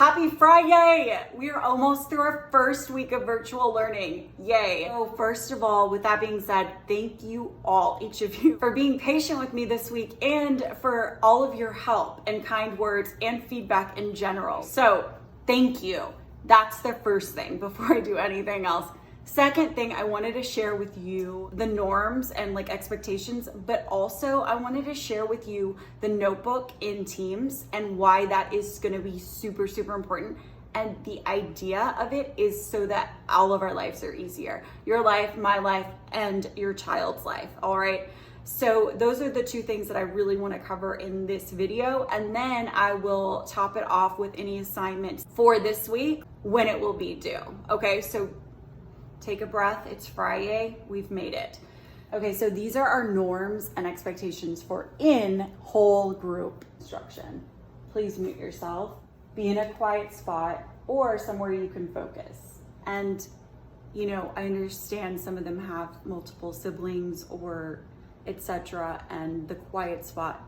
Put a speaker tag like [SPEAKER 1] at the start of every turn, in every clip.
[SPEAKER 1] Happy Friday! We are almost through our first week of virtual learning. Yay! So first of all, with that being said, thank you all, each of you, for being patient with me this week and for all of your help and kind words and feedback in general. So thank you. That's the first thing before I do anything else. Second thing, I wanted to share with you the norms and expectations, but also I wanted to share with you the notebook in Teams and why that is going to be super, super important. And the idea of it is so that all of our lives are easier. Your life, my life, and your child's life. All right. So those are the two things that I really want to cover in this video. And then I will top it off with any assignments for this week when it will be due. Okay. So take a breath. It's Friday. We've made it. Okay, so these are our norms and expectations for in whole group instruction. Please mute yourself. Be in a quiet spot or somewhere you can focus. And, I understand some of them have multiple siblings or etc. And the quiet spot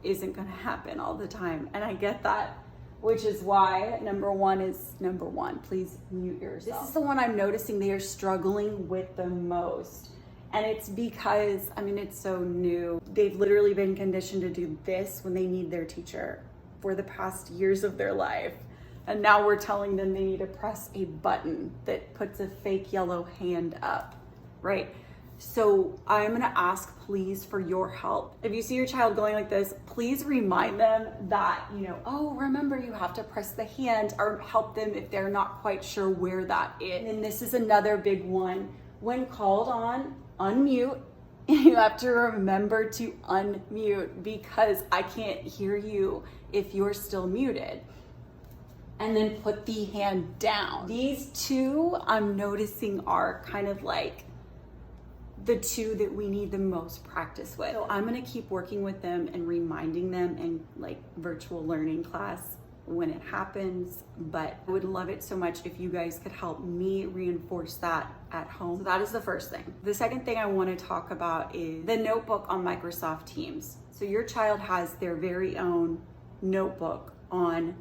[SPEAKER 1] isn't going to happen all the time. And I get that. Which is why number one, please mute yourself. This is the one I'm noticing they are struggling with the most. And it's because, it's so new. They've literally been conditioned to do this when they need their teacher for the past years of their life. And now we're telling them they need to press a button that puts a fake yellow hand up, right? So I'm gonna ask, please, for your help. If you see your child going like this, please remind them that, remember you have to press the hand, or help them if they're not quite sure where that is. And this is another big one. When called on, unmute. You have to remember to unmute because I can't hear you if you're still muted. And then put the hand down. These two I'm noticing are kind of the two that we need the most practice with. So I'm gonna keep working with them and reminding them in virtual learning class when it happens, but I would love it so much if you guys could help me reinforce that at home. So that is the first thing. The second thing I wanna talk about is the notebook on Microsoft Teams. So your child has their very own notebook on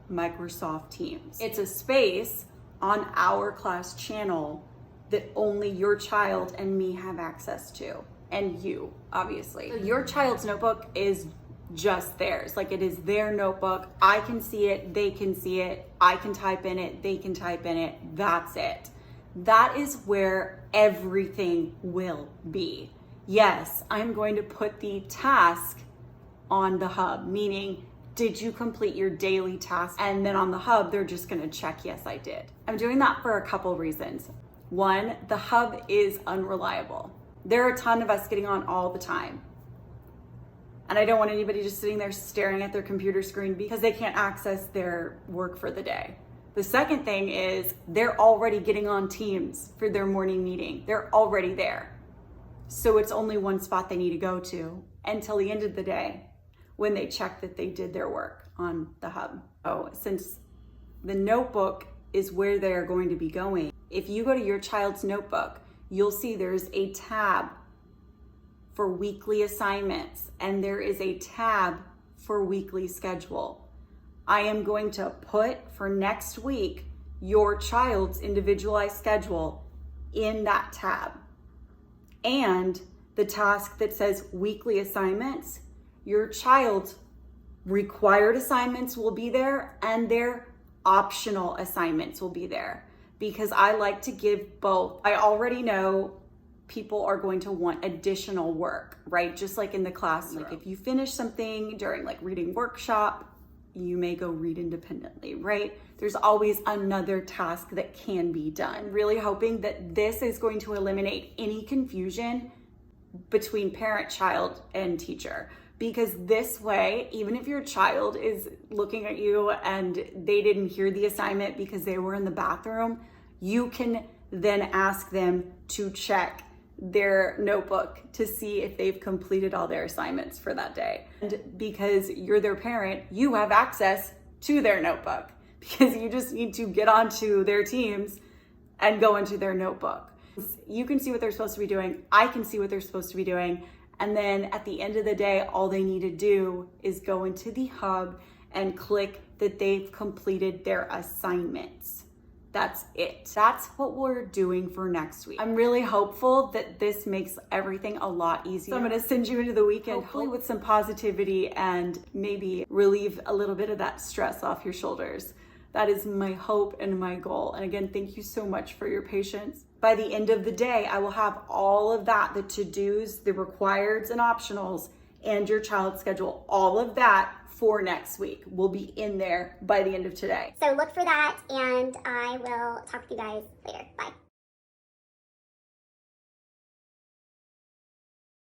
[SPEAKER 1] Microsoft Teams. It's a space on our class channel that only your child and me have access to, and you, obviously. So your child's notebook is just theirs. It is their notebook. I can see it, they can see it, I can type in it, they can type in it, that's it. That is where everything will be. Yes, I'm going to put the task on the hub, meaning, did you complete your daily task? And then on the hub, they're just gonna check, yes, I did. I'm doing that for a couple reasons. One, the hub is unreliable. There are a ton of us getting on all the time. And I don't want anybody just sitting there staring at their computer screen because they can't access their work for the day. The second thing is they're already getting on Teams for their morning meeting. They're already there. So it's only one spot they need to go to until the end of the day when they check that they did their work on the hub. Oh, since the notebook is where they're going to be going, if you go to your child's notebook, you'll see there's a tab for weekly assignments and there is a tab for weekly schedule. I am going to put for next week your child's individualized schedule in that tab. And the task that says weekly assignments, your child's required assignments will be there and their optional assignments will be there. Because I like to give both. I already know people are going to want additional work, right? Just like in the classroom. If you finish something during reading workshop, you may go read independently, right? There's always another task that can be done. I'm really hoping that this is going to eliminate any confusion between parent, child, and teacher. Because this way, even if your child is looking at you and they didn't hear the assignment because they were in the bathroom, you can then ask them to check their notebook to see if they've completed all their assignments for that day. And because you're their parent, you have access to their notebook because you just need to get onto their Teams and go into their notebook. You can see what they're supposed to be doing. I can see what they're supposed to be doing. And then at the end of the day, all they need to do is go into the hub and click that they've completed their assignments. That's it. That's what we're doing for next week. I'm really hopeful that this makes everything a lot easier. So I'm gonna send you into the weekend, hopefully with some positivity and maybe relieve a little bit of that stress off your shoulders. That is my hope and my goal. And again, thank you so much for your patience. By the end of the day, I will have all of that, the to-dos, the requireds and optionals, and your child schedule, all of that for next week will be in there by the end of today.
[SPEAKER 2] So look for that, and I will talk to you guys later. Bye.